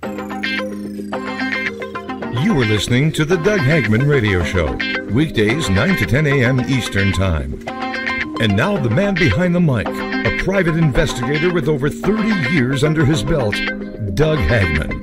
You are listening to the Doug Hagmann Radio Show, weekdays 9 to 10 a.m. Eastern Time. And now the man behind the mic, a private investigator with over 30 years under his belt, Doug Hagmann.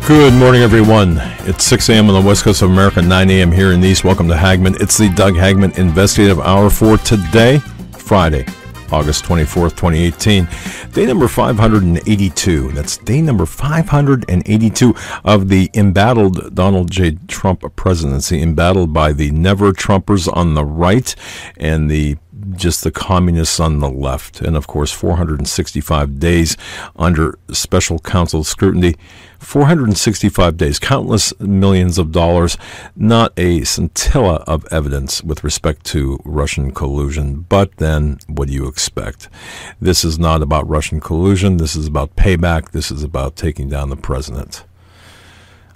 Good morning, everyone. It's 6 a.m. on the west coast of America, 9 a.m. here in the east. Welcome to Hagmann. It's the Doug Hagmann Investigative Hour for today, Friday, August 24th, 2018. Day number 582. That's day number 582 of the embattled Donald J. Trump presidency, embattled by the never-Trumpers on the right and the communists on the left. And, of course, 465 days under special counsel scrutiny. 465 days, countless millions of dollars, not a scintilla of evidence with respect to Russian collusion. But then, what do you expect? This is not about Russian collusion. This is about payback. This is about taking down the president.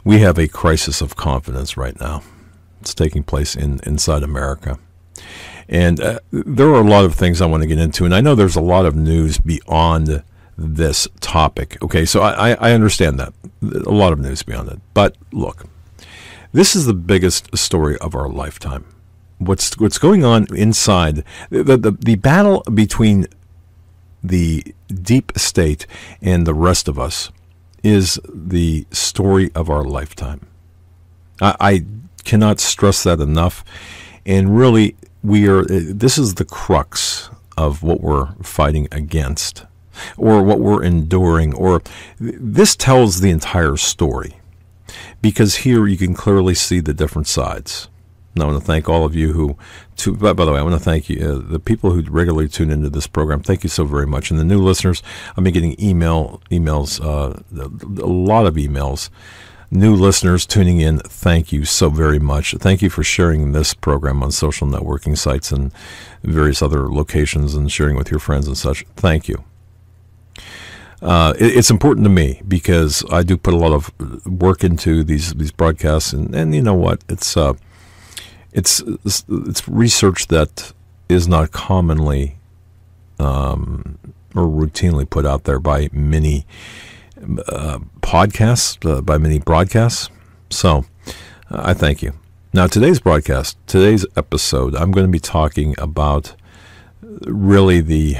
We have a crisis of confidence right now. It's taking place inside America. And there are a lot of things I want to get into, and I know there's a lot of news beyond this topic. Okay, so I understand that. A lot of news beyond it. But look, this is the biggest story of our lifetime. What's going on inside the battle between the deep state and the rest of us is the story of our lifetime. I cannot stress that enough. And really, this is the crux of what we're fighting against, or what we're enduring, or this tells the entire story, because here you can clearly see the different sides. And I want to thank all of you by the way, I want to thank you, the people who regularly tune into this program. Thank you so very much. And the new listeners, I've been getting emails, a lot of emails. New listeners tuning in, thank you so very much. Thank you for sharing this program on social networking sites and various other locations and sharing with your friends and such. Thank you. It's important to me because I do put a lot of work into these broadcasts, and you know what? It's research that is not commonly or routinely put out there by many podcasts, by many broadcasts. So I thank you. Now, today's episode, I'm going to be talking about really the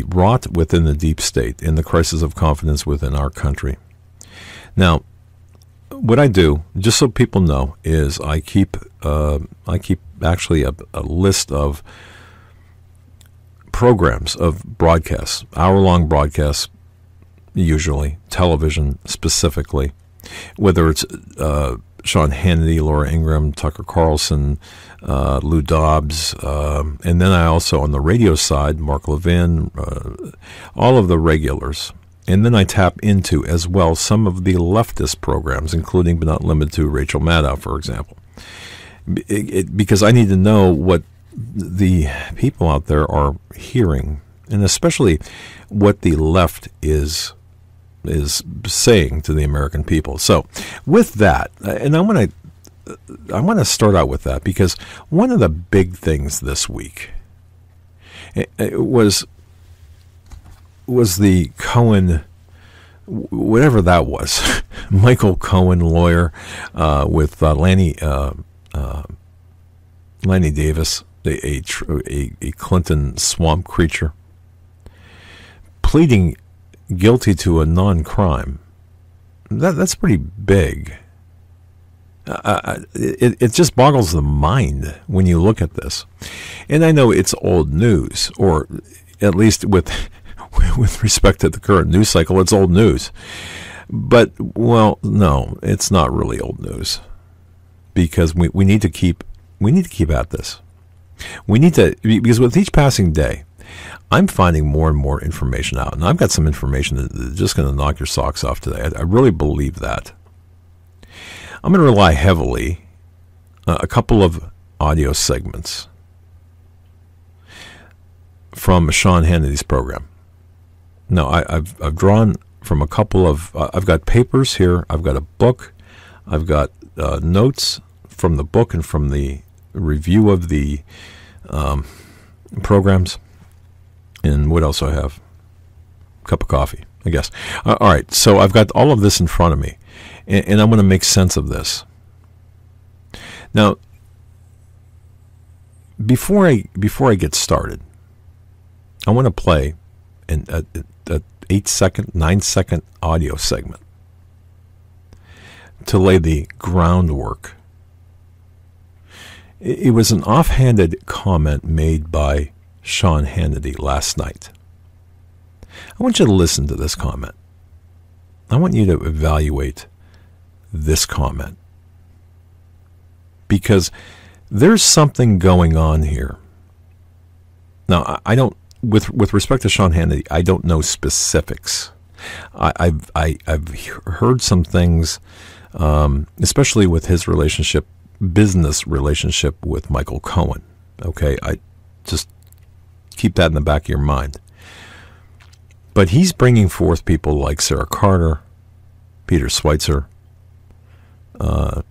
rot within the deep state and the crisis of confidence within our country. Now, what I do, just so people know, is I keep actually a list of programs, of broadcasts, hour-long broadcasts, usually television specifically, whether it's Sean Hannity, Laura Ingraham, Tucker Carlson, Lou Dobbs, and then I also, on the radio side, Mark Levin, all of the regulars. And then I tap into, as well, some of the leftist programs, including but not limited to Rachel Maddow, for example. Because I need to know what the people out there are hearing, and especially what the left is saying to the American people. So with that, and I want to start out with that, because one of the big things this week was the Cohen, whatever that was, Michael Cohen, lawyer, with Lanny Davis, a Clinton swamp creature, pleading guilty to a non-crime. That's pretty big. It just boggles the mind when you look at this. And I know it's old news, or at least with respect to the current news cycle, it's old news. But, well, no, it's not really old news, because we need to keep at this. We need to, because with each passing day, I'm finding more and more information out, and I've got some information that's just going to knock your socks off today. I really believe that. I'm going to rely heavily a couple of audio segments from Sean Hannity's program. No, I've drawn from a couple of, I've got papers here, I've got a book, I've got notes from the book and from the review of the programs. And what else do I have? Cup of coffee, I guess. All right, so I've got all of this in front of me, and I'm going to make sense of this. Now, before I get started, I want to play an 8-second, 9-second audio segment to lay the groundwork. It was an offhanded comment made by Sean Hannity last night. I want you to listen to this comment. I want you to evaluate this comment, because there's something going on here. Now, I don't, with respect to Sean Hannity, I don't know specifics. I've heard some things, especially with his business relationship with Michael Cohen. Okay, I just keep that in the back of your mind. But he's bringing forth people like Sarah Carter, Peter Schweitzer, trying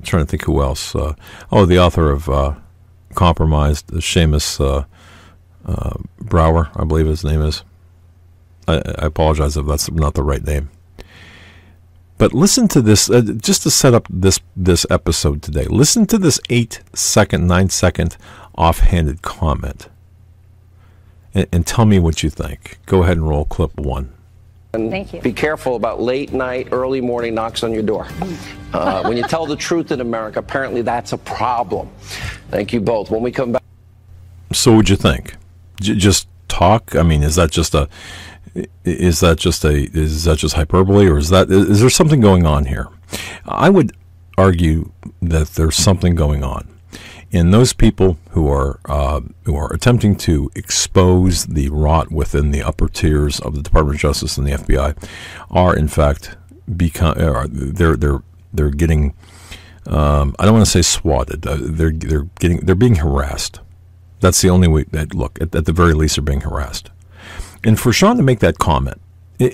to think who else. The author of Compromised, Seamus Brower, I believe his name is. I apologize if that's not the right name. But listen to this, just to set up this episode today. Listen to this 8-second, 9-second offhanded comment, and tell me what you think. Go ahead and roll clip 1. Thank you. Be careful about late night, early morning knocks on your door. When you tell the truth in America, apparently that's a problem. Thank you both. When we come back. So what'd you think? Just talk? I mean, is that just hyperbole, or is there something going on here? I would argue that there's something going on. And those people who are attempting to expose the rot within the upper tiers of the Department of Justice and the FBI are, in fact, they're getting. I don't want to say swatted. They're being harassed. That's the only way. Look, at the very least, they're being harassed. And for Sean to make that comment,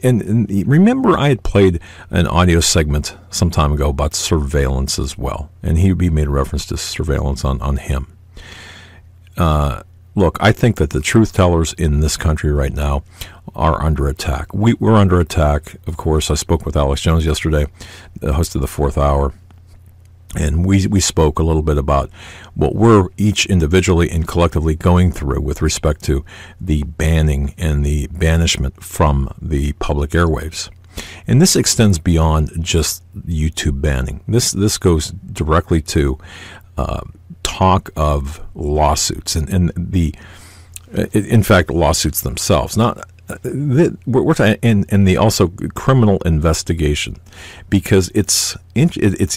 and remember, I had played an audio segment some time ago about surveillance as well, and he made a reference to surveillance on him. Look, I think that the truth tellers in this country right now are under attack. We're under attack. Of course, I spoke with Alex Jones yesterday, the host of the Fourth Hour, and we spoke a little bit about what we're each individually and collectively going through with respect to the banning and the banishment from the public airwaves. And this extends beyond just YouTube banning. This goes directly to talk of lawsuits and in fact, lawsuits themselves. We're talking, and the also criminal investigation, because it's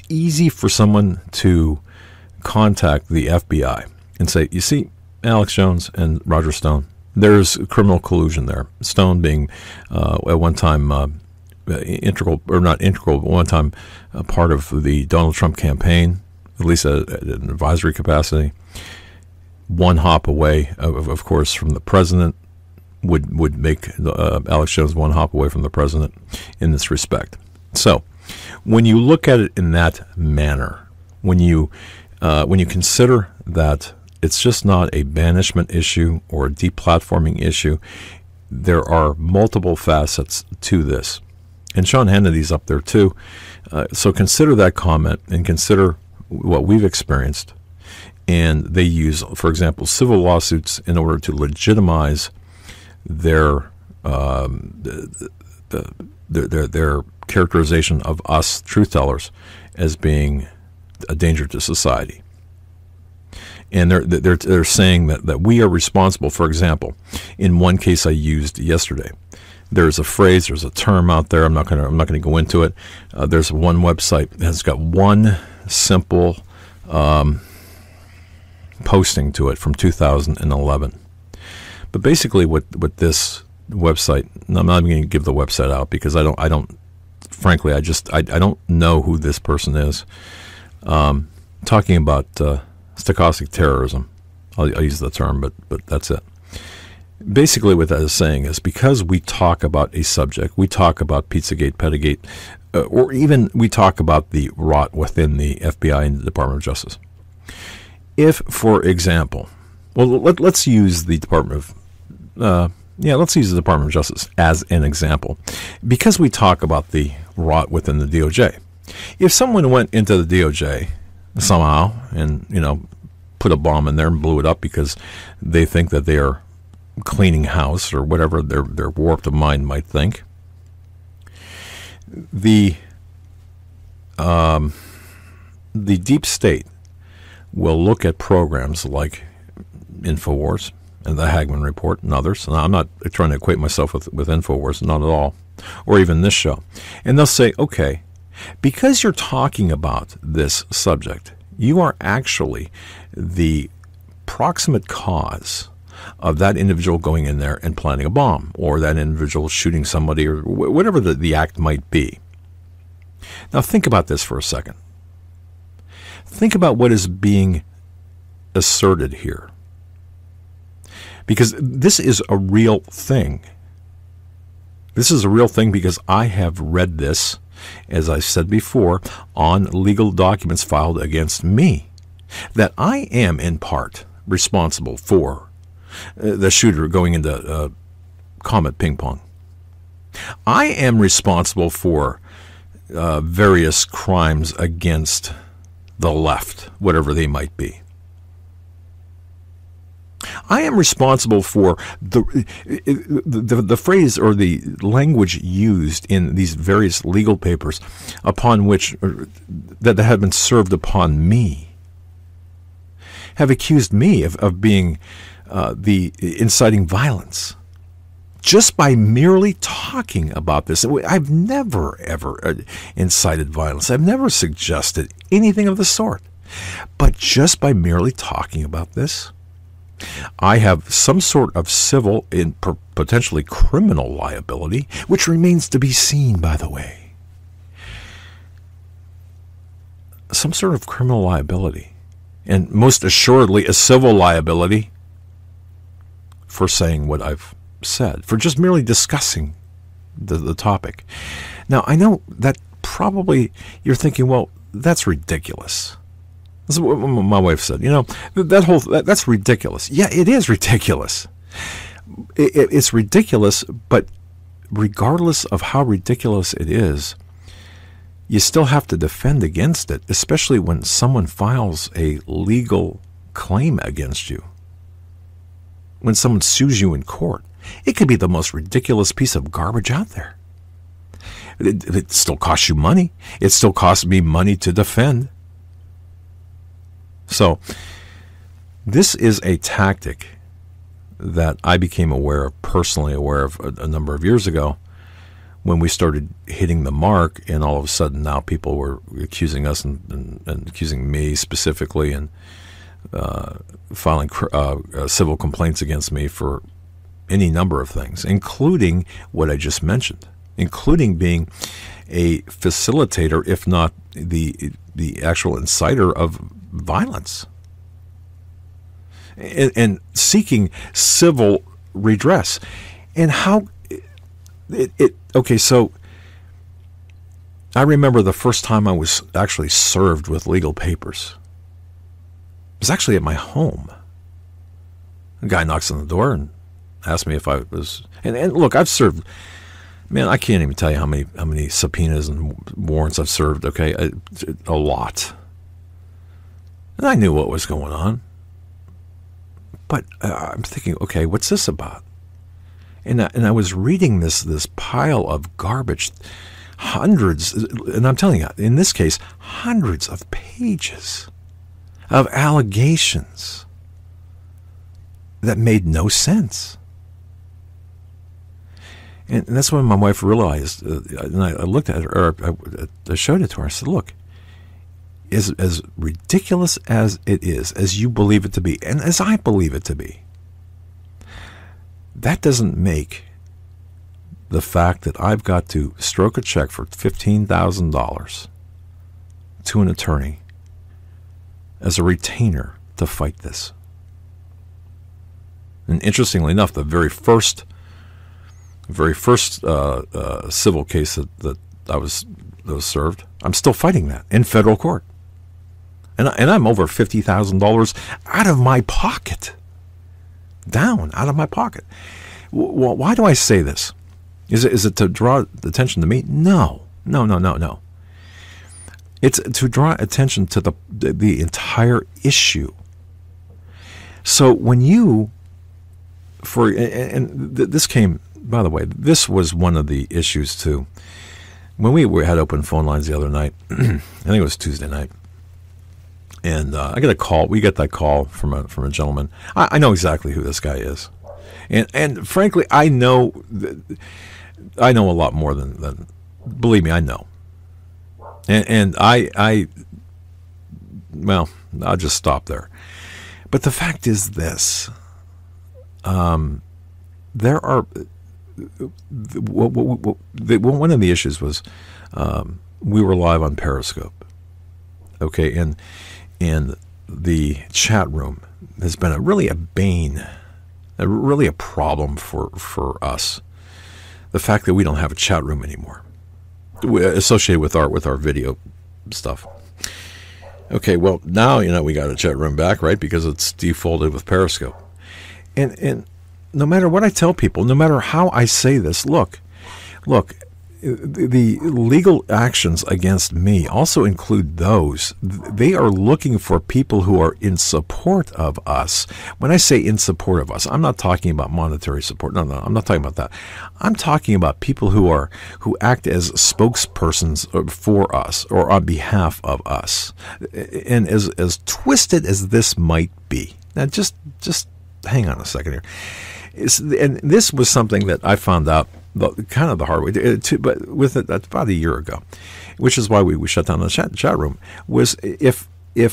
easy for someone to contact the FBI and say, you see, Alex Jones and Roger Stone, there's criminal collusion there. Stone being at one time integral, or not integral, but one time part of the Donald Trump campaign, at least at an advisory capacity. One hop away, of course, from the president. Would make Alex Jones one hop away from the president in this respect. So, when you look at it in that manner, when you consider that it's just not a banishment issue or a deplatforming issue, there are multiple facets to this, and Sean Hannity's up there too. So consider that comment and consider what we've experienced. And they use, for example, civil lawsuits in order to legitimize their characterization of us truth tellers as being a danger to society, and they're saying that we are responsible. For example, in one case I used yesterday, there's a phrase, there's a term out there. I'm not gonna go into it. There's one website that has got one simple posting to it from 2011. But basically, what this website, and I'm not even going to give the website out because I don't, frankly, I don't know who this person is. Talking about stochastic terrorism, I'll use the term, but that's it. Basically, what that is saying is, because we talk about a subject, we talk about Pizzagate, Pettygate, or even we talk about the rot within the FBI and the Department of Justice. If, for example, Well, let's use the Department of let's use the Department of Justice as an example, because we talk about the rot within the DOJ. If someone went into the DOJ somehow and put a bomb in there and blew it up because they think that they are cleaning house or whatever their warped mind might think, the deep state will look at programs like InfoWars and the Hagmann Report and others. And I'm not trying to equate myself with InfoWars, not at all, or even this show. And they'll say, okay, because you're talking about this subject, you are actually the proximate cause of that individual going in there and planting a bomb, or that individual shooting somebody, or whatever the act might be. Now think about this for a second. Think about what is being asserted here. Because this is a real thing. This is a real thing because I have read this, as I said before, on legal documents filed against me, that I am in part responsible for the shooter going into Comet Ping Pong. I am responsible for various crimes against the left, whatever they might be. I am responsible for the phrase or the language used in these various legal papers upon which that have been served upon me, have accused me of being the inciting violence. Just by merely talking about this. I've never, ever incited violence. I've never suggested anything of the sort. But just by merely talking about this, I have some sort of civil and potentially criminal liability, which remains to be seen, by the way. Some sort of criminal liability, and most assuredly a civil liability for saying what I've said, for just merely discussing the topic. Now, I know that probably you're thinking, well, that's ridiculous. That's what my wife said. That's ridiculous. Yeah, it is ridiculous. It's ridiculous, but regardless of how ridiculous it is, you still have to defend against it, especially when someone files a legal claim against you. When someone sues you in court, it could be the most ridiculous piece of garbage out there. It still costs you money. It still costs me money to defend. So, this is a tactic that I became personally aware of a number of years ago, when we started hitting the mark, and all of a sudden now people were accusing us and accusing me specifically, and filing civil complaints against me for any number of things, including what I just mentioned, including being a facilitator, if not the actual inciter of violence, and seeking civil redress. And how okay, so I remember the first time I was actually served with legal papers. It was actually at my home. A guy knocks on the door and asked me if I was, and look, I've served, man, I can't even tell you how many subpoenas and warrants I've served, okay, a lot. And I knew what was going on. But I'm thinking, okay, what's this about? And I was reading this pile of garbage, hundreds, and I'm telling you, in this case, hundreds of pages of allegations that made no sense. And that's when my wife realized, and I looked at her, or I showed it to her. I said, look, as ridiculous as it is, as you believe it to be, and as I believe it to be, that doesn't make the fact that I've got to stroke a check for $15,000 to an attorney as a retainer to fight this. And interestingly enough, the very first civil case that was served, I'm still fighting that in federal court, and I'm over $50,000 out of my pocket down out of my pocket. Why do I say this? Is it to draw attention to me? No. It's to draw attention to the entire issue. So when you, this came, by the way, this was one of the issues too. When we had open phone lines the other night, I think it was Tuesday night, and I get a call. We get that call from a gentleman. I know exactly who this guy is, and frankly, I know a lot more than believe me, I know. And I well, I'll just stop there. But the fact is this: there are one of the issues was we were live on Periscope, okay, and the chat room has been really a bane, really a problem for us. The fact that we don't have a chat room anymore, associated with our video stuff. Okay, well, now, we got a chat room back, right? Because it's defaulted with Periscope. And no matter what I tell people, no matter how I say this, look, the legal actions against me also include those. They are looking for people who are in support of us. When I say in support of us, I'm not talking about monetary support. No, I'm not talking about that. I'm talking about people who act as spokespersons for us or on behalf of us. And as twisted as this might be, now just hang on a second here. And this was something that I found out kind of the hard way, but with it about a year ago, which is why we shut down the chat room, was if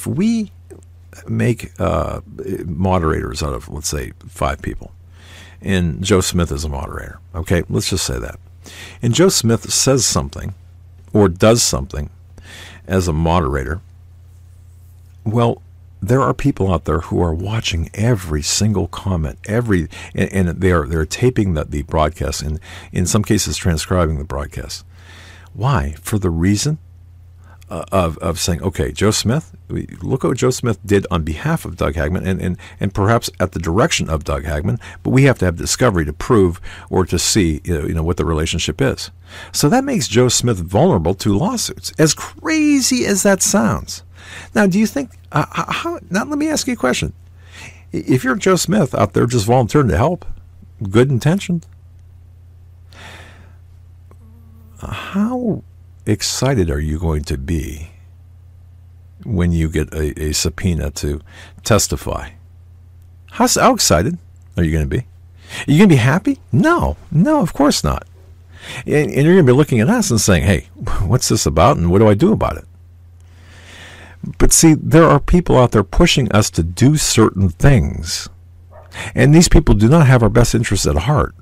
we make moderators out of, let's say, 5 people, and Joe Smith is a moderator, okay, let's just say that, and Joe Smith says something or does something as a moderator, well, there are people out there who are watching every single comment, and they're taping the broadcast, and in some cases transcribing the broadcast. Why? For the reason of saying, okay, Joe Smith, look at what Joe Smith did on behalf of Doug Hagmann, and perhaps at the direction of Doug Hagmann, but we have to have discovery to prove or to see what the relationship is. So that makes Joe Smith vulnerable to lawsuits, as crazy as that sounds. Now, do you think, now let me ask you a question. If you're Joe Smith out there just volunteering to help, good intentioned, how excited are you going to be when you get a subpoena to testify? How excited are you going to be? Are you going to be happy? No, of course not. And you're going to be looking at us and saying, hey, what's this about and what do I do about it? But see, there are people out there pushing us to do certain things. And these people do not have our best interests at heart.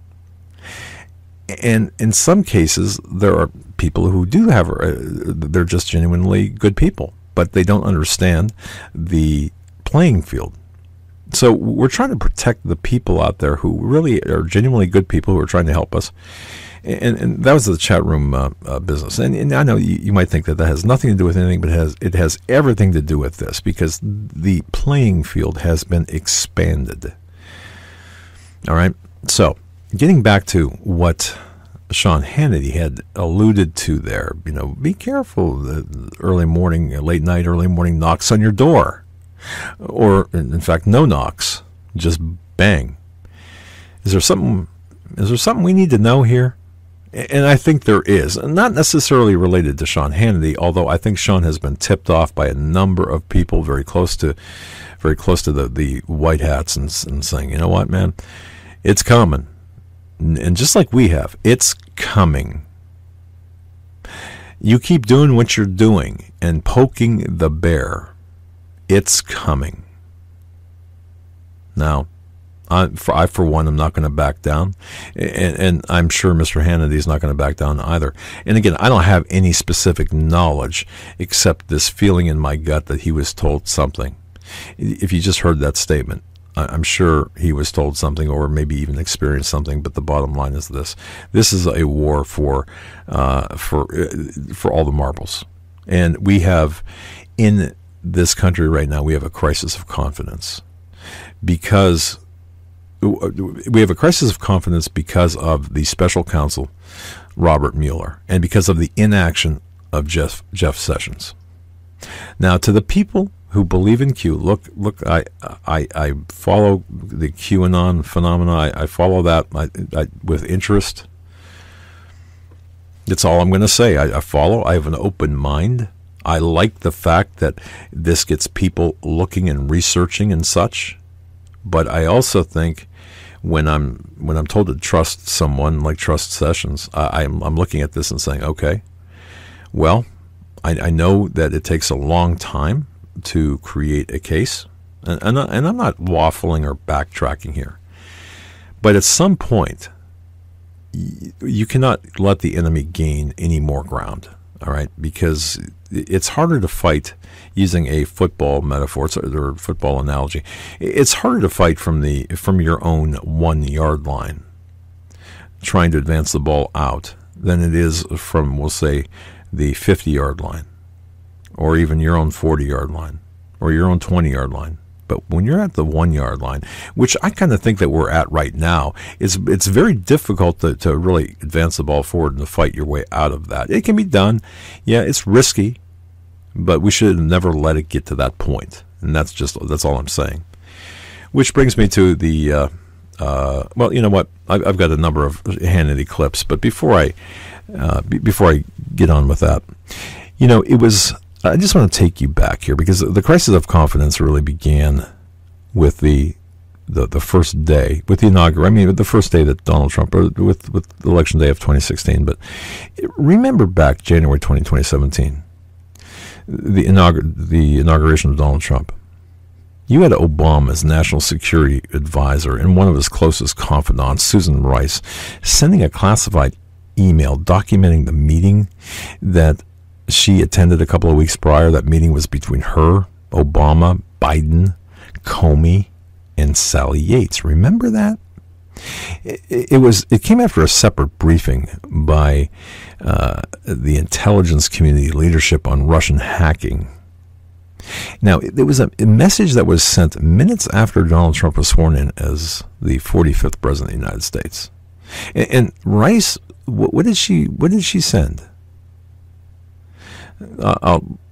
And in some cases, there are people who do have, they're just genuinely good people, but they don't understand the playing field. So we're trying to protect the people out there who really are genuinely good people who are trying to help us. And that was the chat room business. And I know you might think that has nothing to do with anything, but it has everything to do with this, because the playing field has been expanded. All right? So getting back to what Sean Hannity had alluded to there, be careful. The late night, early morning knocks on your door. Or, in fact, no knocks. Just bang. Is there something we need to know here? And I think there is, not necessarily related to Sean Hannity, although I think Sean has been tipped off by a number of people very close to the white hats and saying, you know what, man, it's coming. And just like we have, it's coming. You keep doing what you're doing and poking the bear, it's coming. Now, I, for one, am not going to back down, and I'm sure Mr. Hannity is not going to back down either. And again, I don't have any specific knowledge except this feeling in my gut that he was told something. If you just heard that statement, I'm sure he was told something or maybe even experienced something, but the bottom line is this. This is a war for all the marbles. And we have, in this country right now, we have a crisis of confidence. Because we have a crisis of confidence because of the special counsel, Robert Mueller, and because of the inaction of Jeff Sessions. Now, to the people who believe in Q, look, I follow the QAnon phenomena. I follow that with interest. That's all I'm going to say. I follow. I have an open mind. I like the fact that this gets people looking and researching and such. But I also think when I'm told to trust someone like Trust Sessions, I'm looking at this and saying, okay, well, I know that it takes a long time to create a case, and I'm not waffling or backtracking here. But at some point, you cannot let the enemy gain any more ground, all right? Because it's harder to fight, using a football metaphor or football analogy. It's harder to fight from your own 1 yard line, trying to advance the ball out, than it is from, we'll say, the 50-yard line, or even your own 40-yard line, or your own 20-yard line. But when you're at the 1 yard line, which I kind of think that we're at right now, it's very difficult to really advance the ball forward and to fight your way out of that. It can be done. Yeah, it's risky, but we should never let it get to that point. And that's all I'm saying. Which brings me to the, well, you know what? I've got a number of Hannity clips, but before I get on with that, you know, I just want to take you back here, because the crisis of confidence really began with the first day, with the inaugural. I mean, the first day that Donald Trump, or with election day of 2016. But remember back January 2017, the inauguration of Donald Trump. You had Obama's national security advisor and one of his closest confidants, Susan Rice, sending a classified email documenting the meeting that she attended a couple of weeks prior. That meeting was between her, Obama, Biden, Comey, and Sally Yates. Remember that? It came after a separate briefing by the intelligence community leadership on Russian hacking. Now, there was a message that was sent minutes after Donald Trump was sworn in as the 45th president of the United States. And Rice, what did she send?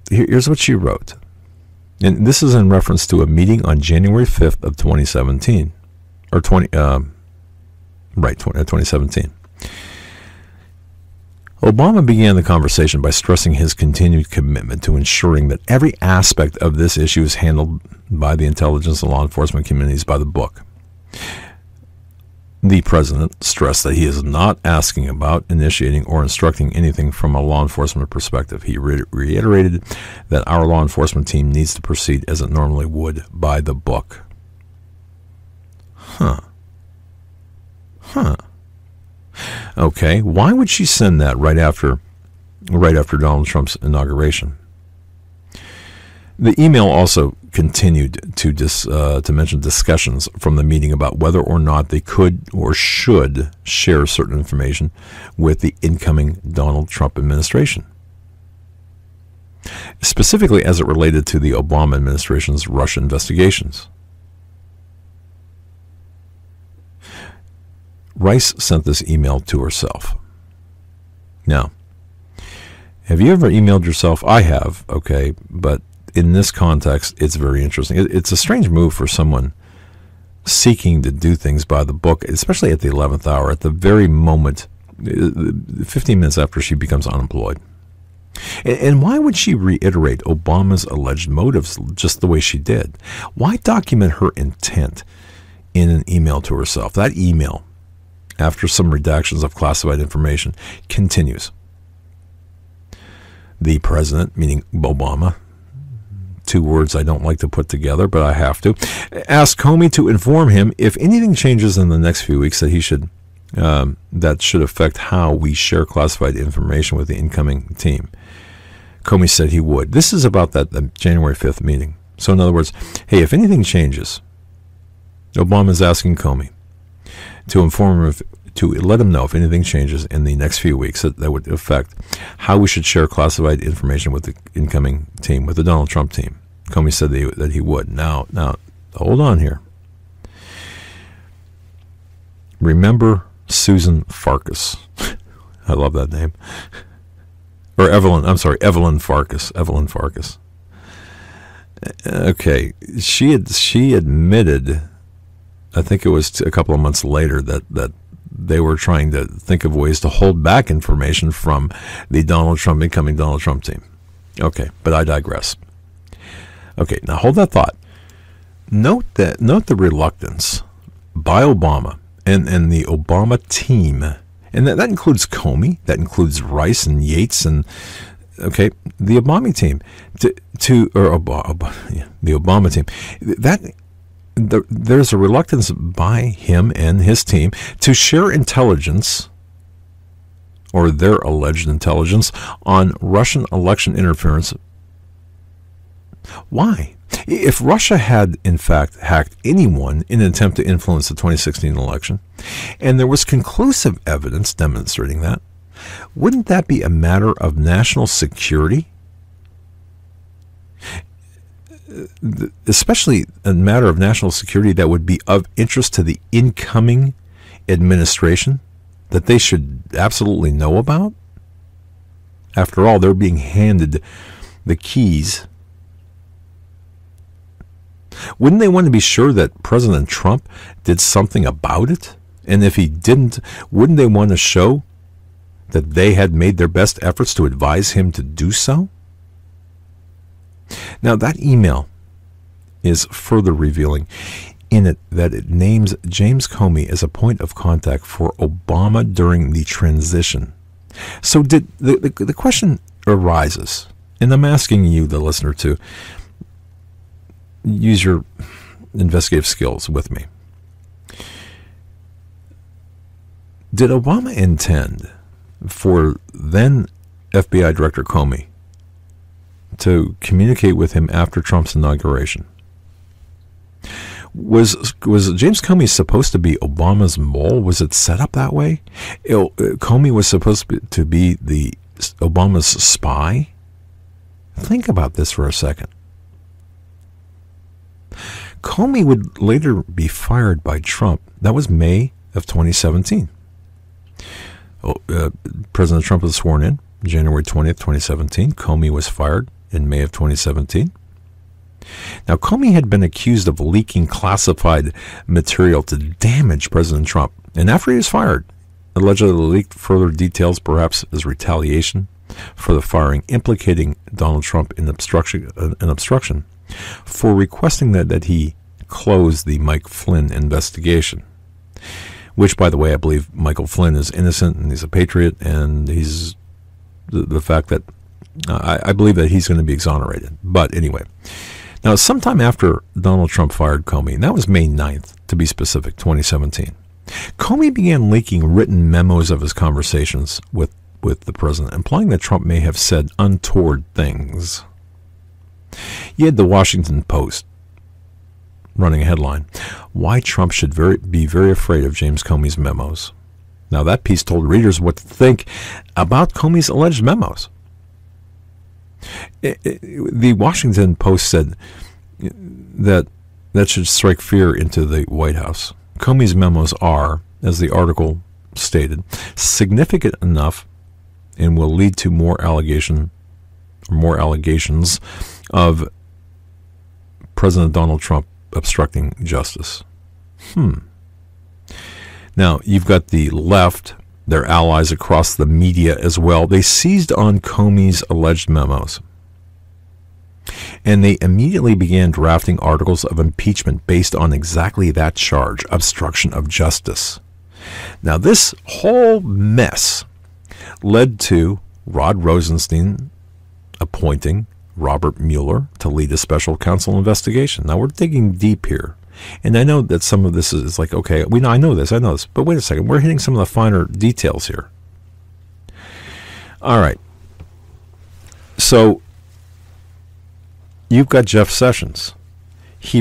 Here's what she wrote. And this is in reference to a meeting on January 5th of 2017. Or 2017. Obama began the conversation by stressing his continued commitment to ensuring that every aspect of this issue is handled by the intelligence and law enforcement communities by the book. The president stressed that he is not asking about initiating or instructing anything from a law enforcement perspective. He reiterated that our law enforcement team needs to proceed as it normally would by the book. Okay, why would she send that right after Donald Trump's inauguration? The email also continued to mention discussions from the meeting about whether or not they could or should share certain information with the incoming Donald Trump administration, specifically as it related to the Obama administration's Russia investigations. Rice sent this email to herself. Now, have you ever emailed yourself? I have, okay, but in this context, it's very interesting. It's a strange move for someone seeking to do things by the book, especially at the 11th hour, at the very moment, 15 minutes after she becomes unemployed. And why would she reiterate Obama's alleged motives just the way she did? Why document her intent in an email to herself? That email, after some redactions of classified information, continues. The president, meaning Obama, two words I don't like to put together, but I have to, asked Comey to inform him if anything changes in the next few weeks that that should affect how we share classified information with the incoming team. Comey said he would. This is about the January 5th meeting. So in other words, hey, if anything changes, Obama's asking Comey to inform him to let him know if anything changes in the next few weeks that would affect how we should share classified information with the incoming team, with the Donald Trump team. Comey said that he would. Now, hold on here. Remember Susan Farkas. I love that name. Or Evelyn Farkas. Evelyn Farkas. Okay, she admitted, I think it was a couple of months later, that they were trying to think of ways to hold back information from the incoming Donald Trump team. Okay, but I digress. Okay, now hold that thought. Note the reluctance by Obama and the Obama team, and that includes Comey, that includes Rice and Yates, and okay, the Obama team the Obama team. There's a reluctance by him and his team to share intelligence, or their alleged intelligence, on Russian election interference. Why? If Russia had, in fact, hacked anyone in an attempt to influence the 2016 election, and there was conclusive evidence demonstrating that, wouldn't that be a matter of national security? Especially a matter of national security that would be of interest to the incoming administration, that they should absolutely know about? After all, they're being handed the keys. Wouldn't they want to be sure that President Trump did something about it? And if he didn't, wouldn't they want to show that they had made their best efforts to advise him to do so? Now, that email is further revealing in it that it names James Comey as a point of contact for Obama during the transition. So did the question arises, and I'm asking you, the listener, to use your investigative skills with me. Did Obama intend for then FBI Director Comey to communicate with him after Trump's inauguration? Was James Comey supposed to be Obama's mole? Was it set up that way? Comey was supposed to be Obama's spy? Think about this for a second. Comey would later be fired by Trump. That was May of 2017. President Trump was sworn in January 20th, 2017. Comey was fired in May of 2017. Now, Comey had been accused of leaking classified material to damage President Trump. And after he was fired, allegedly leaked further details, perhaps as retaliation for the firing, implicating Donald Trump in obstruction for requesting that he close the Mike Flynn investigation. Which, by the way, I believe Michael Flynn is innocent and he's a patriot, and he's the fact that I believe that he's going to be exonerated. But anyway, now sometime after Donald Trump fired Comey, and that was May 9th, to be specific, 2017, Comey began leaking written memos of his conversations with the president, implying that Trump may have said untoward things. You had the Washington Post running a headline, "Why Trump Should Be Very Afraid of James Comey's Memos." Now, that piece told readers what to think about Comey's alleged memos. The Washington Post said that should strike fear into the White House. Comey's memos are, as the article stated, significant enough and will lead to more allegations of President Donald Trump obstructing justice. Now, you've got the left, their allies across the media as well. They seized on Comey's alleged memos, and they immediately began drafting articles of impeachment based on exactly that charge, obstruction of justice. Now, this whole mess led to Rod Rosenstein appointing Robert Mueller to lead a special counsel investigation. Now, we're digging deep here. And I know that some of this is like, okay, I know this, but wait a second, we're hitting some of the finer details here. All right. So, you've got Jeff Sessions. He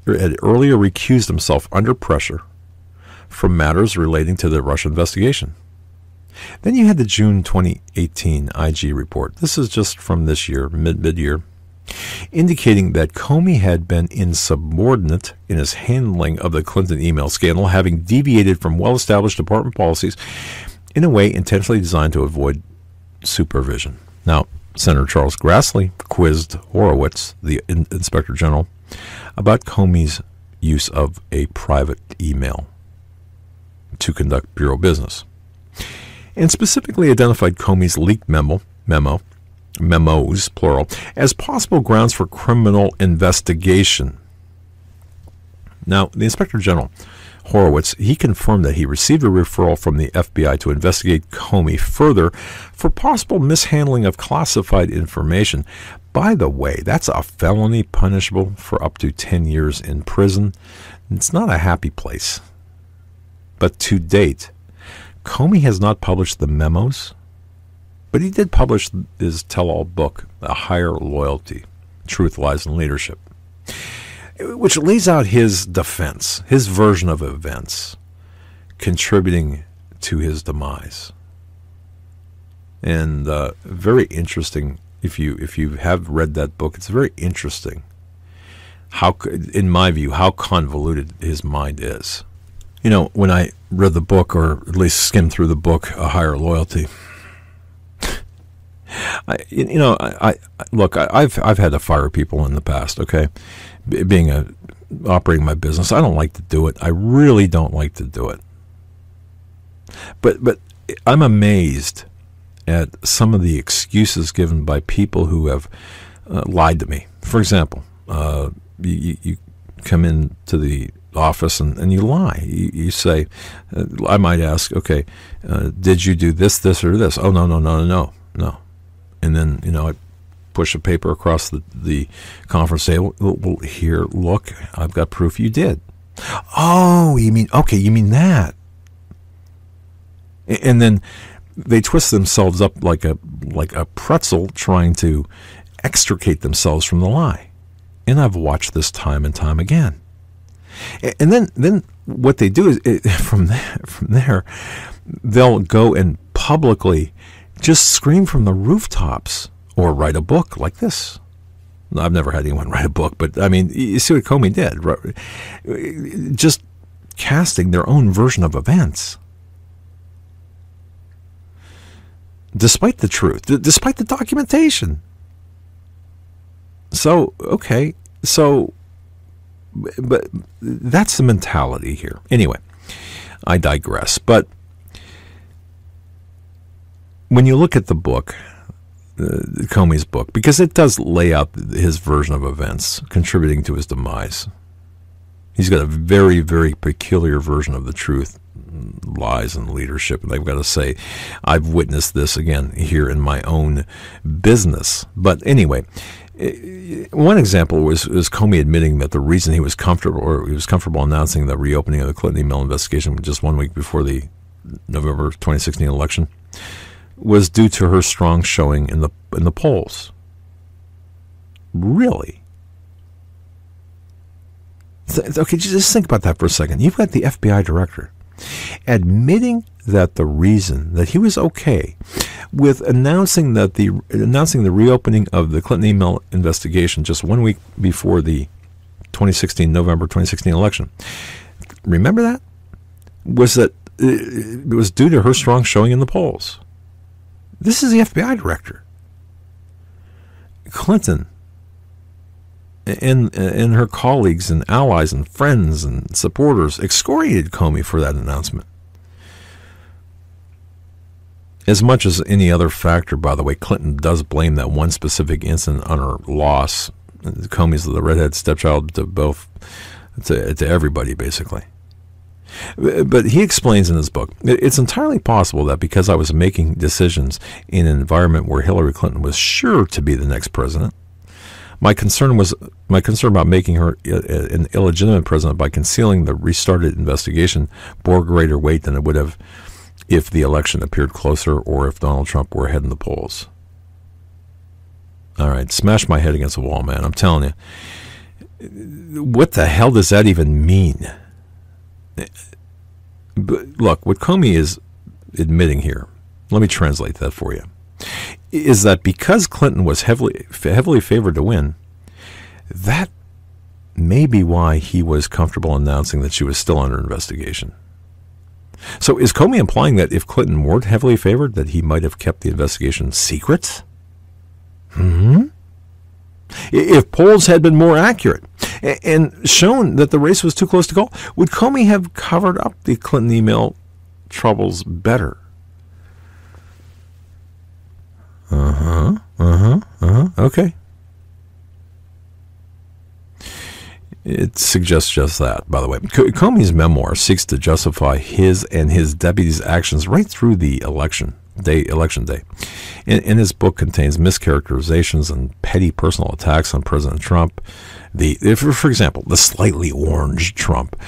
had earlier recused himself under pressure from matters relating to the Russia investigation. Then you had the June 2018 IG report. This is just from this year, mid-year. indicating that Comey had been insubordinate in his handling of the Clinton email scandal, having deviated from well-established department policies in a way intentionally designed to avoid supervision. Now, Senator Charles Grassley quizzed Horowitz, the Inspector General, about Comey's use of a private email to conduct bureau business, and specifically identified Comey's leaked memos, plural, as possible grounds for criminal investigation. Now, the Inspector General, Horowitz, he confirmed that he received a referral from the FBI to investigate Comey further for possible mishandling of classified information. By the way, that's a felony punishable for up to 10 years in prison. It's not a happy place. But to date, Comey has not published the memos, but he did publish his tell-all book, A Higher Loyalty, Truth, Lies, and Leadership, which lays out his defense, his version of events, contributing to his demise. And very interesting. If you have read that book, it's very interesting how, in my view, how convoluted his mind is. You know, when I read the book, or at least skimmed through the book, A Higher Loyalty, I've had to fire people in the past. Okay, operating my business, I don't like to do it. I really don't like to do it. But I'm amazed at some of the excuses given by people who have lied to me. For example, you come into the office and you lie. You say, I might ask, okay, did you do this, or this? Oh, no. And then, I push a paper across the conference table. Well, here, look, I've got proof you did. Oh, you mean that? And then they twist themselves up like a pretzel trying to extricate themselves from the lie. And I've watched this time and time again. And then what they do is, from there, they'll go and publicly just scream from the rooftops or write a book like this. I've never had anyone write a book, but I mean, you see what Comey did, right? Just casting their own version of events. Despite the truth, despite the documentation. But that's the mentality here. Anyway, I digress. But when you look at the book, Comey's book, because it does lay out his version of events contributing to his demise. He's got a very, very peculiar version of the truth, lies, and leadership. And I've got to say, I've witnessed this again here in my own business. But anyway, one example was Comey admitting that the reason he was comfortable announcing the reopening of the Clinton email investigation just 1 week before the November 2016 election was due to her strong showing in the polls. Really? Okay, just think about that for a second. You've got the FBI director admitting that the reason that he was okay with announcing the reopening of the Clinton email investigation just 1 week before the November 2016 election. Remember that? Was that it was due to her strong showing in the polls. This is the FBI director. Clinton and her colleagues and allies and friends and supporters excoriated Comey for that announcement. As much as any other factor, by the way, Clinton does blame that one specific incident on her loss. Comey's the redhead stepchild to everybody, basically. But he explains in his book, it's entirely possible that because I was making decisions in an environment where Hillary Clinton was sure to be the next president, my concern about making her an illegitimate president by concealing the restarted investigation bore greater weight than it would have if the election appeared closer or if Donald Trump were ahead in the polls. All right, smash my head against the wall, man. I'm telling you. What the hell does that even mean? But look, what Comey is admitting here, let me translate that for you. is that because Clinton was heavily favored to win, that may be why he was comfortable announcing that she was still under investigation. So is Comey implying that if Clinton weren't heavily favored, that he might have kept the investigation secret? If polls had been more accurate and shown that the race was too close to call, would Comey have covered up the Clinton email troubles better? Okay. It suggests just that, by the way. Comey's memoir seeks to justify his and his deputies' actions right through the election day. And his book contains mischaracterizations and petty personal attacks on President Trump. For example, the slightly orange Trump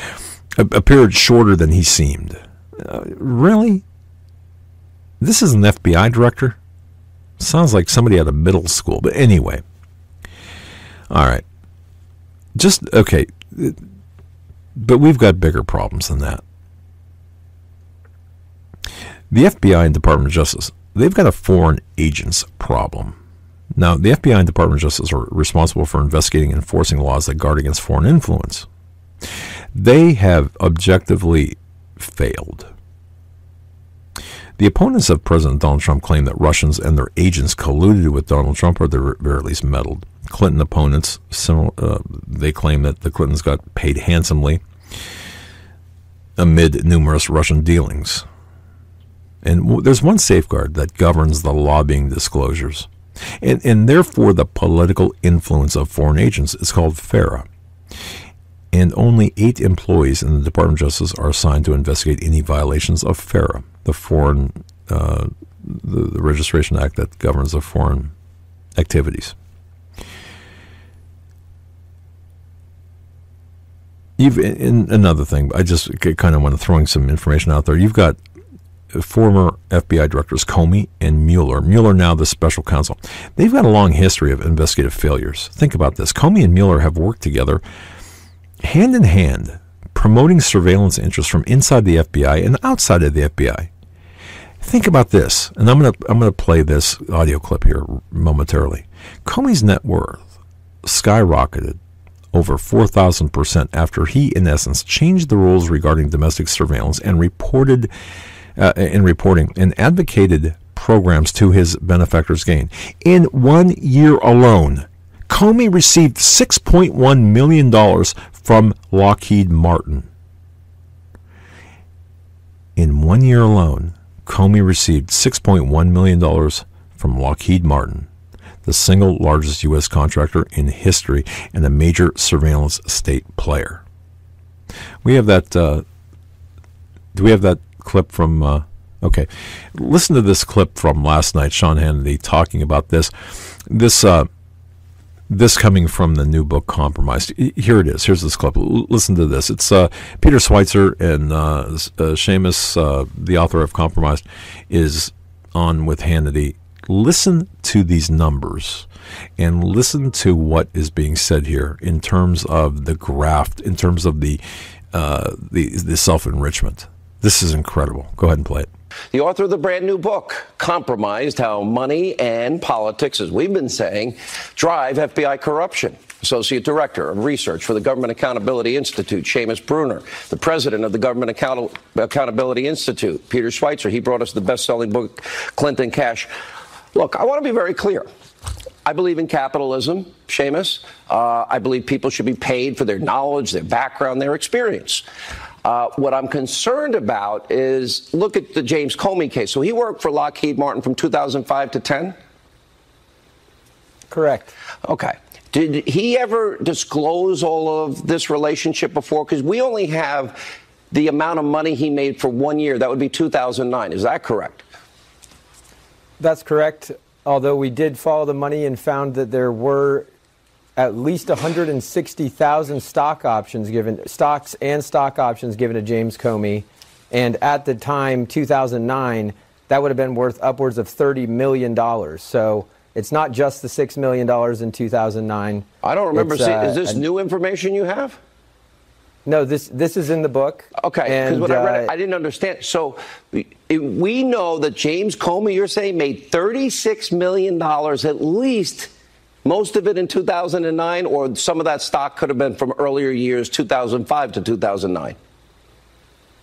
appeared shorter than he seemed. Really? This is an FBI director? Sounds like somebody out of middle school. But anyway. All right. Okay, but we've got bigger problems than that. The FBI and Department of Justice, they've got a foreign agents problem. Now, the FBI and Department of Justice are responsible for investigating and enforcing laws that guard against foreign influence. They have objectively failed. The opponents of President Donald Trump claim that Russians and their agents colluded with Donald Trump, or at the very least meddled. Clinton opponents, they claim that the Clintons got paid handsomely amid numerous Russian dealings. And there's one safeguard that governs the lobbying disclosures. And therefore, the political influence of foreign agents is called FARA. And only 8 employees in the Department of Justice are assigned to investigate any violations of FARA, the the Registration Act that governs the foreign activities. Another thing, I just kind of want to throw some information out there. You've got former FBI directors Comey and Mueller. Mueller now the special counsel. They've got a long history of investigative failures. Think about this. Comey and Mueller have worked together hand in hand, promoting surveillance interests from inside the FBI and outside of the FBI. Think about this, and I'm going to play this audio clip here momentarily. Comey's net worth skyrocketed over 4,000% after he, in essence, changed the rules regarding domestic surveillance and reporting and advocated programs to his benefactors' gain. In 1 year alone, Comey received $6.1 million from Lockheed Martin. In 1 year alone, Comey received $6.1 million from Lockheed Martin, the single largest U.S. contractor in history and a major surveillance state player. We have that. Do we have that clip from? Okay, listen to this clip from last night. Sean Hannity talking about this. This coming from the new book, Compromised. Here it is. Here's this clip. Listen to this. It's Peter Schweitzer and Seamus, the author of Compromised, is on with Hannity. Listen to these numbers and listen to what is being said here in terms of the graft, in terms of the self-enrichment. This is incredible. Go ahead and play it. The author of the brand new book, Compromised, How Money and Politics, as we've been saying, drive FBI corruption. Associate Director of Research for the Government Accountability Institute, Seamus Bruner. The President of the Government Accountability Institute, Peter Schweitzer. He brought us the best-selling book, Clinton Cash. Look, I want to be very clear. I believe in capitalism, Seamus. I believe people should be paid for their knowledge, their background, their experience. What I'm concerned about is, look at the James Comey case. So he worked for Lockheed Martin from 2005 to 10? Correct. Okay. Did he ever disclose all of this relationship before? Because we only have the amount of money he made for 1 year. That would be 2009. Is that correct? That's correct. Although we did follow the money and found that there were at least 160,000 stocks and stock options given to James Comey. And at the time, 2009, that would have been worth upwards of $30 million. So it's not just the $6 million in 2009. I don't remember seeing. Is this new information you have? No, this is in the book. Okay, because when I read it, I didn't understand. So we know that James Comey, you're saying, made $36 million at least, most of it in 2009, or some of that stock could have been from earlier years, 2005 to 2009?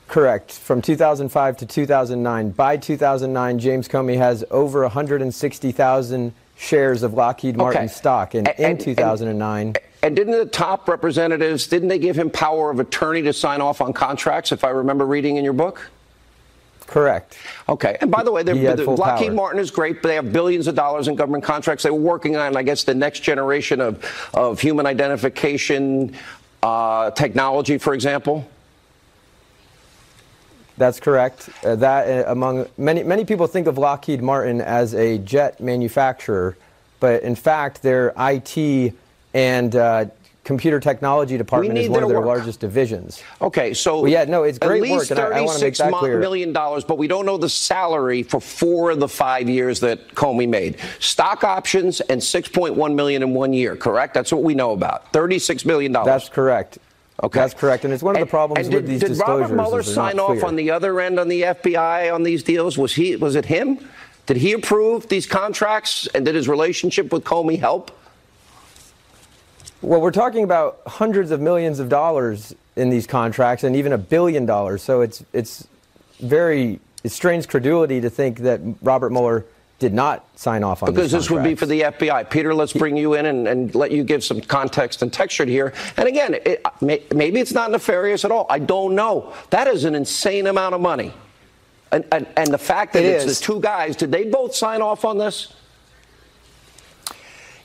Correct. From 2005 to 2009. By 2009, James Comey has over 160,000 shares of Lockheed Martin stock. And in 2009... And didn't the top representatives, didn't they give him power of attorney to sign off on contracts, if I remember reading in your book? Correct. Okay. And by the way, Lockheed power. Martin is great, but they have billions of dollars in government contracts. They were working on, I guess, the next generation of human identification technology, for example. That's correct. Among many people think of Lockheed Martin as a jet manufacturer, but in fact, their IT and computer technology department is one of their largest divisions. Okay, so well, yeah, no, it's great work. At least work, and I want to make that clear. $36 million, but we don't know the salary for 4 of the 5 years that Comey made. Stock options and $6.1 million in 1 year, correct? That's what we know about. $36 million. That's correct. Okay. That's correct, and it's one of the problems with these disclosures. Did Robert Mueller sign off on the other end on the FBI on these deals? Was it him? Did he approve these contracts, and did his relationship with Comey help? Well, we're talking about hundreds of millions of dollars in these contracts, and even $1 billion. So it strains credulity to think that Robert Mueller did not sign off on these contracts. Because this would be for the FBI. Peter, let's bring you in and let you give some context and texture here. And again, maybe it's not nefarious at all. I don't know. That is an insane amount of money. And the fact that it's the two guys, did they both sign off on this?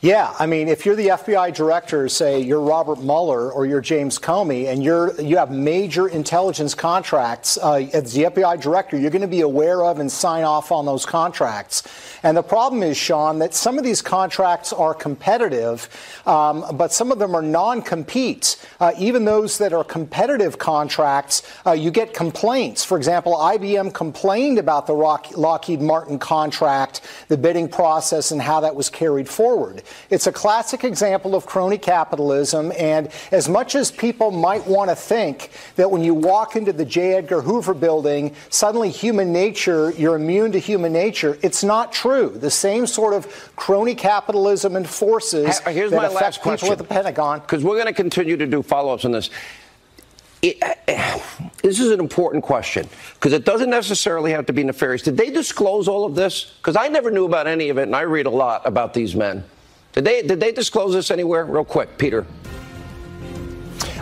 Yeah, I mean, if you're the FBI director, say you're Robert Mueller or you're James Comey, and you have major intelligence contracts, as the FBI director, you're going to be aware of and sign off on those contracts. And the problem is, Sean, that some of these contracts are competitive, but some of them are non-compete. Even those that are competitive contracts, you get complaints. For example, IBM complained about the Lockheed Martin contract, the bidding process, and how that was carried forward. It's a classic example of crony capitalism, and as much as people might want to think that when you walk into the J. Edgar Hoover building, suddenly you're immune to human nature, it's not true. The same sort of crony capitalism and forces that affect people at the Pentagon. Because we're going to continue to do follow-ups on this. This is an important question, because it doesn't necessarily have to be nefarious. Did they disclose all of this? Because I never knew about any of it, and I read a lot about these men. Did they disclose this anywhere? Real quick, Peter.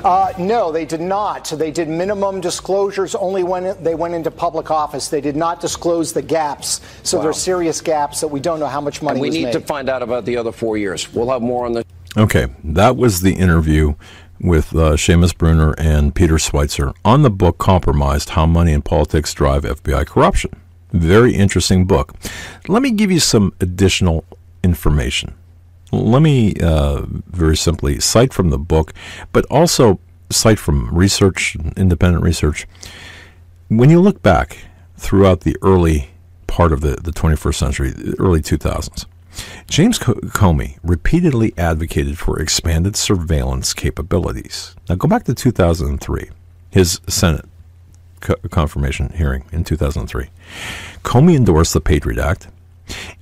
No, they did not. They did minimum disclosures only when they went into public office. They did not disclose the gaps. So there are serious gaps that we don't know how much money was made. We need to find out about the other 4 years. We'll have more on this. Okay, that was the interview with Seamus Bruner and Peter Schweitzer on the book Compromised: How Money and Politics Drive FBI Corruption. Very interesting book. Let me give you some additional information. Let me very simply cite from the book, but also cite from research, independent research. When you look back throughout the early part of the 21st century, the early 2000s, James Comey repeatedly advocated for expanded surveillance capabilities. Now go back to 2003, his Senate confirmation hearing in 2003. Comey endorsed the Patriot Act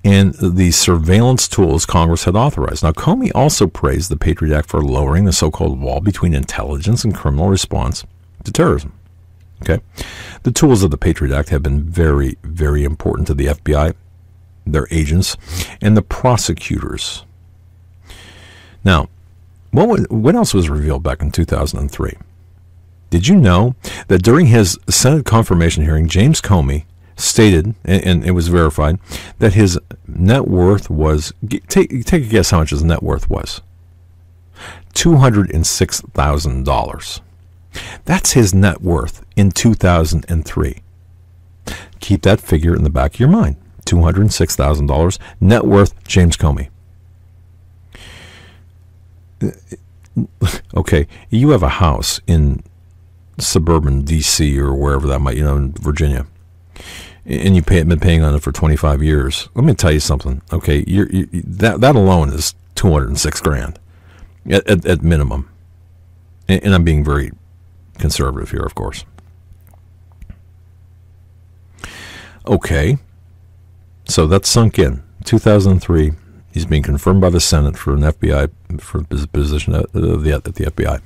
and the surveillance tools Congress had authorized. Now, Comey also praised the Patriot Act for lowering the so-called wall between intelligence and criminal response to terrorism. Okay, the tools of the Patriot Act have been very, very important to the FBI, their agents, and the prosecutors. Now, what else was revealed back in 2003? Did you know that during his Senate confirmation hearing, James Comey stated, and it was verified, that his net worth was, take a guess how much his net worth was. $206,000. That's his net worth in 2003. Keep that figure in the back of your mind. $206,000 net worth, James Comey. Okay, you have a house in suburban D.C. or wherever that might, in Virginia, and you've been paying on it for 25 years. Let me tell you something. Okay, that alone is $206,000 at minimum, and I'm being very conservative here, of course. Okay, so that's sunk in. 2003, he's being confirmed by the Senate for an FBI for his position at the FBI.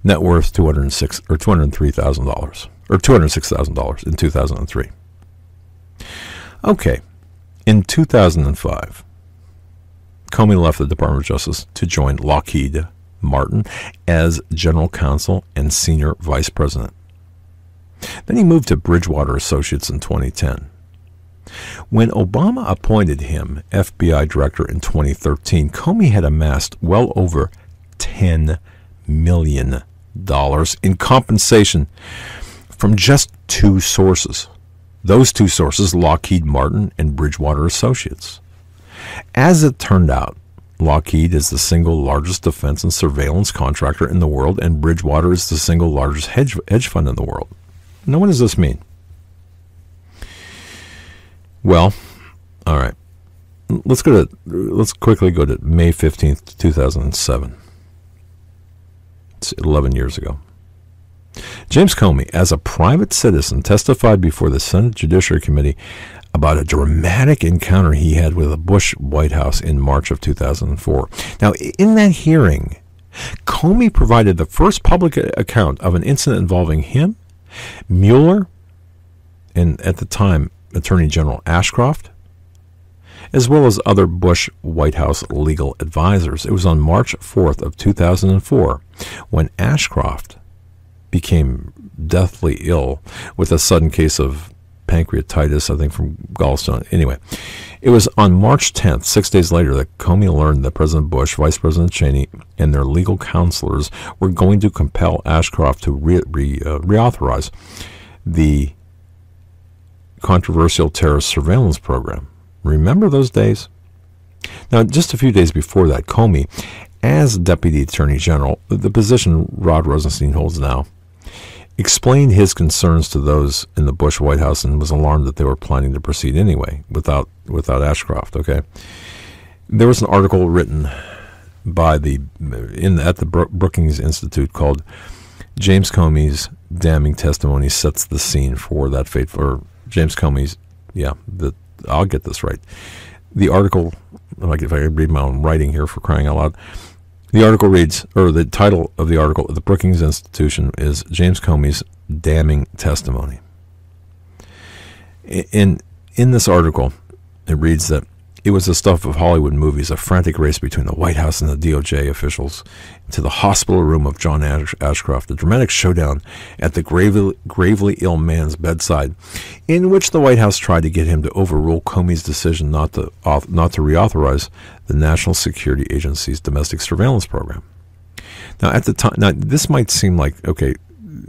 Net worth $203,000 or $206,000 in 2003. Okay, in 2005, Comey left the Department of Justice to join Lockheed Martin as general counsel and senior vice president. Then he moved to Bridgewater Associates in 2010. When Obama appointed him FBI director in 2013, Comey had amassed well over $10 million in compensation from just two sources. Those two sources, Lockheed Martin and Bridgewater Associates. As it turned out, Lockheed is the single largest defense and surveillance contractor in the world, and Bridgewater is the single largest hedge fund in the world. Now, what does this mean? Well, all right. Let's quickly go to May 15th, 2007. It's 11 years ago. James Comey, as a private citizen, testified before the Senate Judiciary Committee about a dramatic encounter he had with the Bush White House in March of 2004. Now, in that hearing, Comey provided the first public account of an incident involving him, Mueller, and at the time, Attorney General Ashcroft, as well as other Bush White House legal advisors. It was on March 4th of 2004 when Ashcroft became deathly ill with a sudden case of pancreatitis, I think from gallstone. Anyway, it was on March 10th, 6 days later, that Comey learned that President Bush, Vice President Cheney, and their legal counselors were going to compel Ashcroft to reauthorize the controversial terrorist surveillance program. Remember those days? Now, just a few days before that, Comey, as Deputy Attorney General, the position Rod Rosenstein holds now, explained his concerns to those in the Bush White House and was alarmed that they were planning to proceed anyway without Ashcroft. Okay, there was an article written by at the Brookings Institute called "James Comey's Damning Testimony Sets the Scene for That Fate." For James Comey's, I'll get this right. The article, like if I could read my own writing here for crying out loud. The article reads, or the title of the article at the Brookings Institution is James Comey's Damning Testimony. In this article, it reads that it was the stuff of Hollywood movies, a frantic race between the White House and the DOJ officials to the hospital room of John Ashcroft, a dramatic showdown at the gravely ill man's bedside, in which the White House tried to get him to overrule Comey's decision not to reauthorize the National Security Agency's domestic surveillance program. Now, at the time, this might seem like, okay,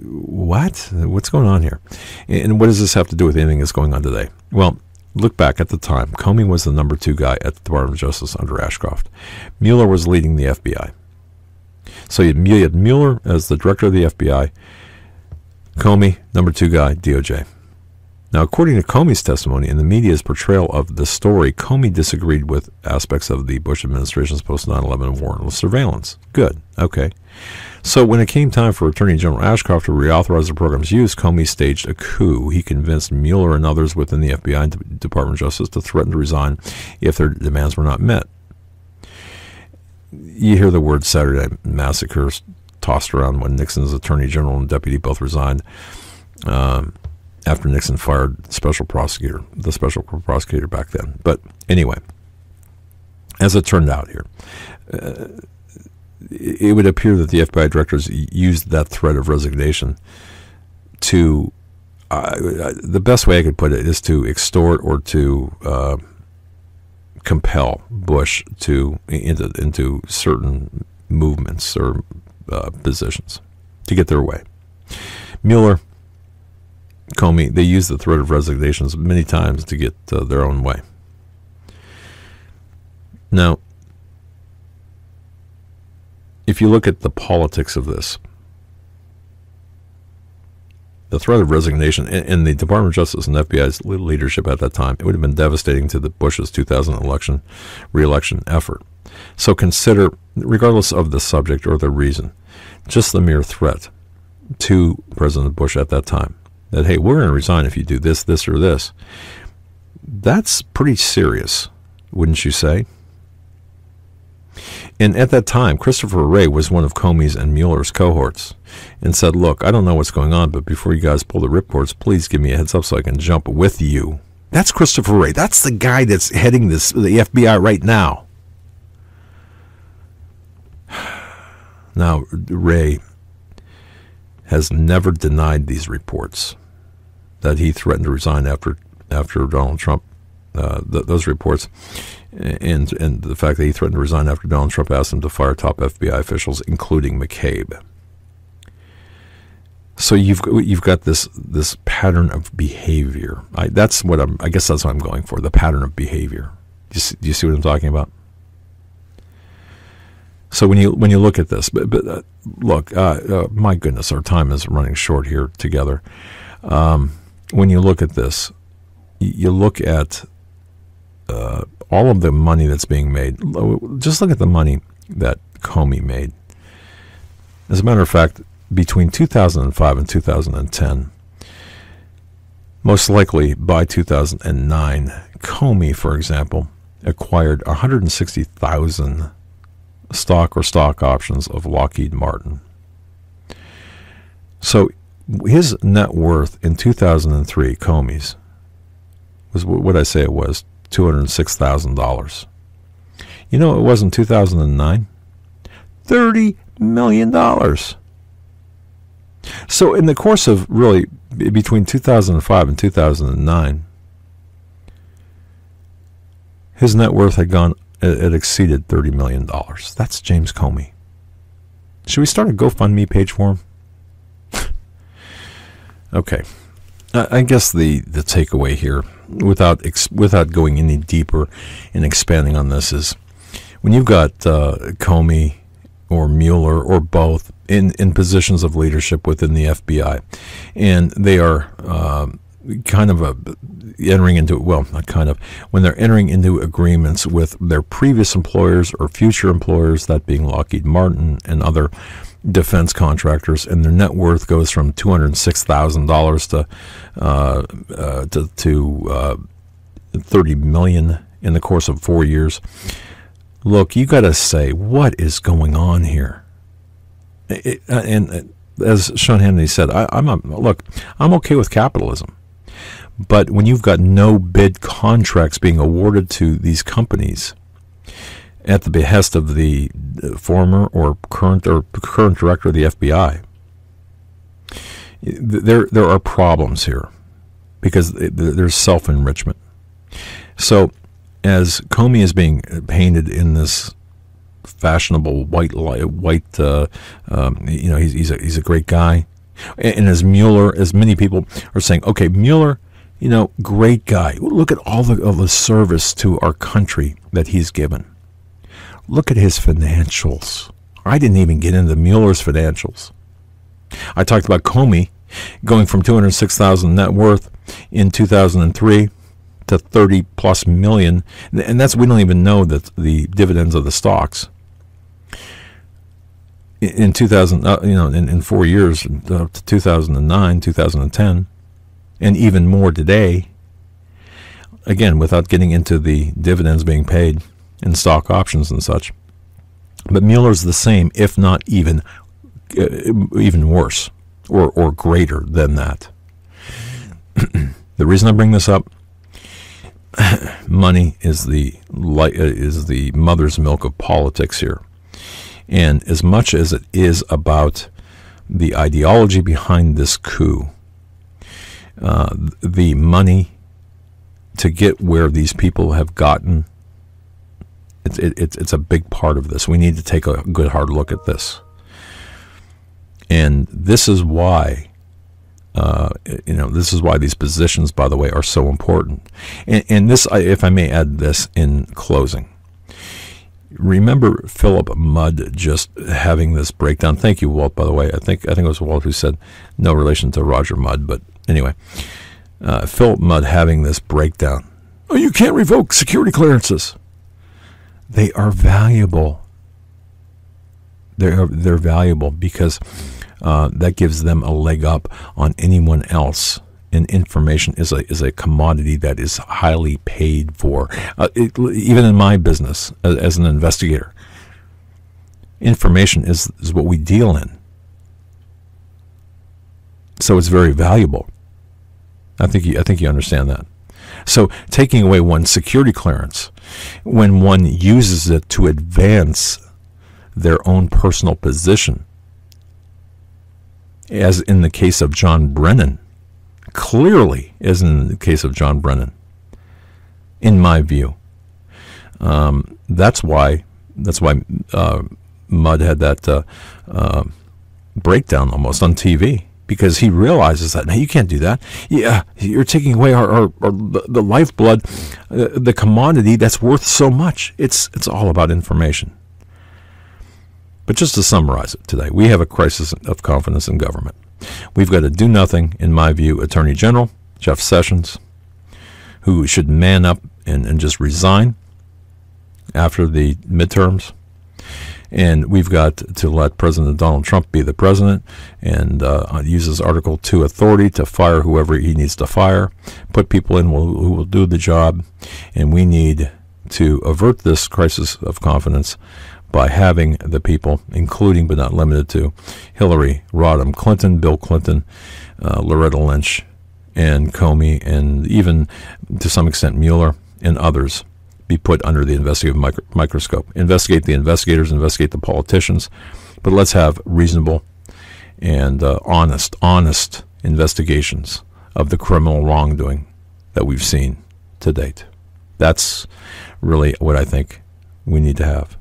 what's going on here? And what does this have to do with anything that's going on today? Well, look back at the time. Comey was the number 2 guy at the Department of Justice under Ashcroft. Mueller was leading the FBI. So you had Mueller as the director of the FBI, Comey, number 2 guy, DOJ. Now, according to Comey's testimony in the media's portrayal of the story, Comey disagreed with aspects of the Bush administration's post-9/11 warrantless surveillance. Good. Okay. So when it came time for Attorney General Ashcroft to reauthorize the program's use, Comey staged a coup. He convinced Mueller and others within the FBI and Department of Justice to threaten to resign if their demands were not met. You hear the word Saturday Massacre tossed around when Nixon's Attorney General and Deputy both resigned after Nixon fired the special prosecutor back then. But anyway, as it turned out here, it would appear that the FBI directors used that threat of resignation to, the best way I could put it is to extort or to compel Bush into certain movements or positions to get their way. Mueller, Comey, they used the threat of resignations many times to get their own way. Now, if you look at the politics of this, the threat of resignation in the Department of Justice and FBI's leadership at that time, it would have been devastating to the Bush's 2000 re-election effort. So consider, regardless of the subject or the reason, just the mere threat to President Bush at that time that, hey, we're going to resign if you do this, this, or this. That's pretty serious, wouldn't you say? And at that time, Christopher Wray was one of Comey's and Mueller's cohorts and said, look, I don't know what's going on, but before you guys pull the ripcords, please give me a heads up so I can jump with you. That's Christopher Wray. That's the guy that's heading the FBI right now. Now, Wray has never denied these reports that he threatened to resign after Donald Trump, those reports, and the fact that he threatened to resign after Donald Trump asked him to fire top FBI officials, including McCabe. So you've got this pattern of behavior. I guess that's what I'm going for. The pattern of behavior. Do you see what I'm talking about? So when you look at this, but look, my goodness, our time is running short here together. When you look at this, you look at all of the money that's being made. Just look at the money that Comey made. As a matter of fact, between 2005 and 2010, most likely by 2009, Comey, for example, acquired 160,000 stock or stock options of Lockheed Martin. So his net worth in 2003, Comey's, was what I say it was, $206,000. You know what it was in 2009? $30 million. So in the course of really between 2005 and 2009, his net worth had exceeded $30 million. That's James Comey. Should we start a GoFundMe page for him? Okay. I guess the takeaway here, without going any deeper and expanding on this, is when you've got Comey or Mueller or both in positions of leadership within the FBI, and they are when they're entering into agreements with their previous employers or future employers, that being Lockheed Martin and other defense contractors, and their net worth goes from $206,000 to $30 million in the course of 4 years. Look, you got to say, what is going on here? And as Sean Hannity said, I'm okay with capitalism. But when you've got no bid contracts being awarded to these companies at the behest of the former or current director of the FBI, there are problems here because there's self-enrichment. So as Comey is being painted in this fashionable he's a great guy, and as Mueller, as many people are saying, okay, Mueller, great guy. Look at all the service to our country that he's given. Look at his financials. I didn't even get into Mueller's financials. I talked about Comey going from $206,000 net worth in 2003 to 30 plus million, and we don't even know that the dividends of the stocks in 2000, in 4 years, to 2009, 2010, and even more today. Again, without getting into the dividends being paid and stock options and such. But Mueller's the same, if not even worse or greater than that. The reason I bring this up, money is the mother's milk of politics here. And as much as it is about the ideology behind this coup, the money to get where these people have gotten, it's a big part of this. We need to take a good hard look at this. And this is why, these positions, by the way, are so important. And this, if I may add this in closing, remember Philip Mudd just having this breakdown. Thank you, Walt, by the way. I think it was Walt who said no relation to Roger Mudd, but anyway, Philip Mudd having this breakdown. Oh, you can't revoke security clearances. They are valuable. They're valuable because that gives them a leg up on anyone else. And information is a commodity that is highly paid for. Even in my business as an investigator, information is what we deal in. So it's very valuable. I think you understand that. So taking away one's security clearance, when one uses it to advance their own personal position, as in the case of John Brennan, clearly as in the case of John Brennan, in my view. That's why Mudd had that breakdown almost on TV, because he realizes that, now you can't do that. Yeah, you're taking away the lifeblood, the commodity that's worth so much. It's all about information. But just to summarize it today, we have a crisis of confidence in government. We've got a do-nothing, in my view, Attorney General, Jeff Sessions, who should man up and just resign after the midterms. And we've got to let President Donald Trump be the president and use his Article 2 authority to fire whoever he needs to fire, put people in who will do the job. And we need to avert this crisis of confidence by having the people, including but not limited to Hillary Rodham Clinton, Bill Clinton, Loretta Lynch, and Comey, and even to some extent Mueller and others, be put under the investigative microscope. Investigate the investigators, investigate the politicians, but let's have reasonable and honest investigations of the criminal wrongdoing that we've seen to date. That's really what I think we need to have.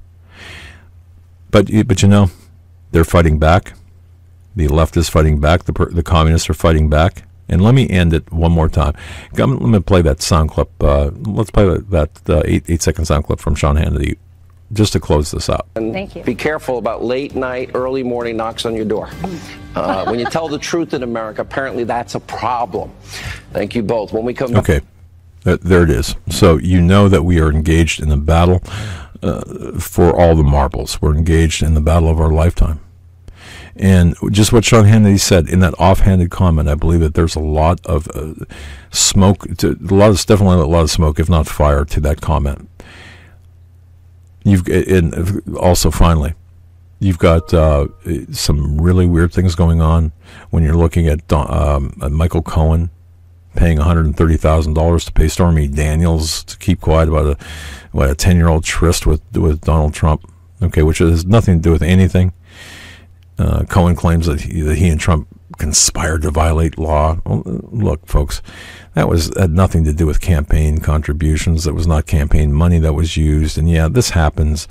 But you know, they're fighting back. The left is fighting back. The communists are fighting back. And let me end it one more time. Let me play that sound clip. Let's play that 8-second sound clip from Sean Hannity just to close this out. Thank you. Be careful about late night, early morning knocks on your door. When you tell the truth in America, apparently that's a problem. Thank you both. When we come back. Okay, there it is. So you know that we are engaged in a battle for all the marbles. We're engaged in the battle of our lifetime. And just what Sean Hannity said in that offhanded comment, I believe that there's a lot of smoke, definitely a lot of smoke, if not fire, to that comment. And also, finally, you've got some really weird things going on when you're looking at Michael Cohen paying $130,000 to pay Stormy Daniels to keep quiet about a 10-year-old tryst with Donald Trump. Okay, which has nothing to do with anything. Cohen claims that he and Trump conspired to violate law. Look, folks, that had nothing to do with campaign contributions. That was not campaign money that was used. And yeah, this happens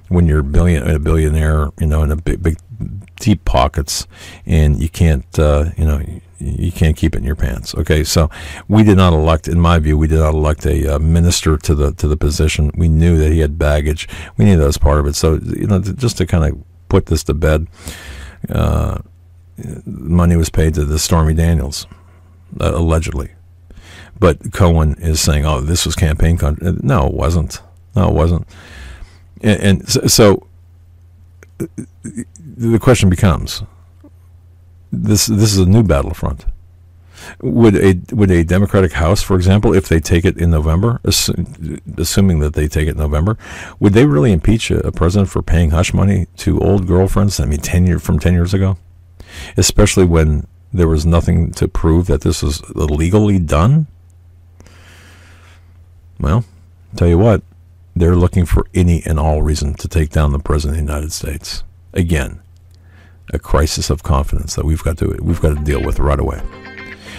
when you're a billionaire, in a big deep pockets, and you can't, you can't keep it in your pants. Okay, so we did not elect, in my view, a minister to the position. We knew that he had baggage. We knew that was part of it. So just to kind of put this to bed, money was paid to the Stormy Daniels, allegedly. But Cohen is saying, "Oh, this was campaign No, it wasn't. And so the question becomes: this is a new battlefront. Would a Democratic House, for example, if they take it in November, assuming that they take it in November, would they really impeach a president for paying hush money to old girlfriends? I mean, 10 years ago, especially when there was nothing to prove that this was illegally done. Well, tell you what, they're looking for any and all reason to take down the president of the United States. Again, a crisis of confidence that we've got to deal with right away.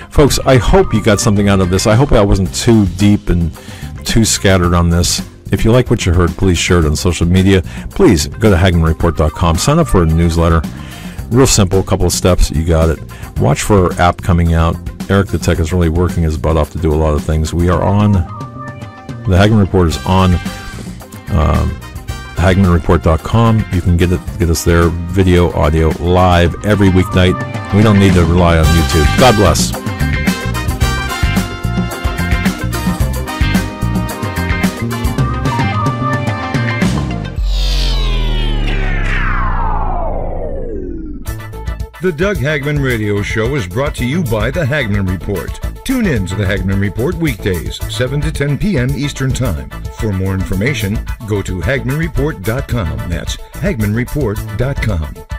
Folks, I hope you got something out of this. I hope I wasn't too deep and too scattered on this. If you like what you heard, please share it on social media. Please go to HagmannReport.com. Sign up for a newsletter. Real simple, a couple of steps. You got it. Watch for our app coming out. Eric the Tech is really working his butt off to do a lot of things. We are on, the Hagmann Report is on HagmannReport.com. You can get us there, video, audio, live every weeknight. We don't need to rely on YouTube. God bless. The Doug Hagmann Radio Show is brought to you by the Hagmann Report. Tune in to the Hagmann Report weekdays, 7 to 10 p.m. Eastern Time. For more information, go to HagmannReport.com. That's HagmannReport.com.